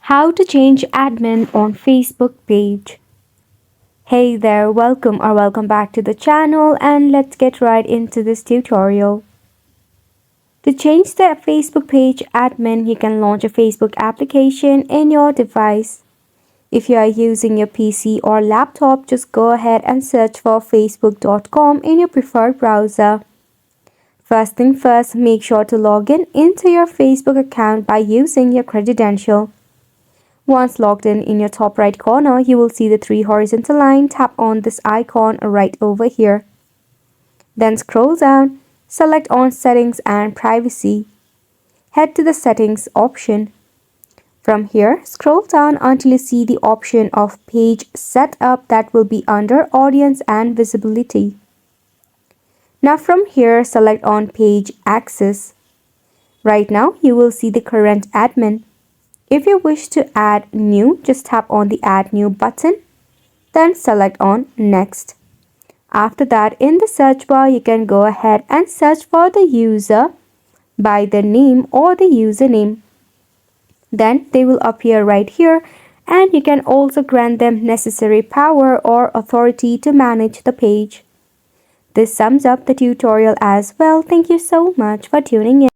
How to change admin on Facebook page. Hey there, welcome back to the channel, and let's get right into this tutorial. To change the Facebook page admin, you can launch a Facebook application in your device. If you are using your PC or laptop, just go ahead and search for facebook.com in your preferred browser. First thing first, make sure to log into your Facebook account by using your credential. Once logged in your top right corner, you will see the three horizontal lines. Tap on this icon right over here. Then scroll down, select on Settings and Privacy. Head to the Settings option. From here, scroll down until you see the option of Page Setup that will be under Audience and Visibility. Now from here, select on Page Access. Right now, you will see the current admin. If you wish to add new, just tap on the Add New button, then select on Next. After that, in the search bar, you can go ahead and search for the user by the name or the username. Then they will appear right here, and you can also grant them necessary power or authority to manage the page. This sums up the tutorial as well. Thank you so much for tuning in.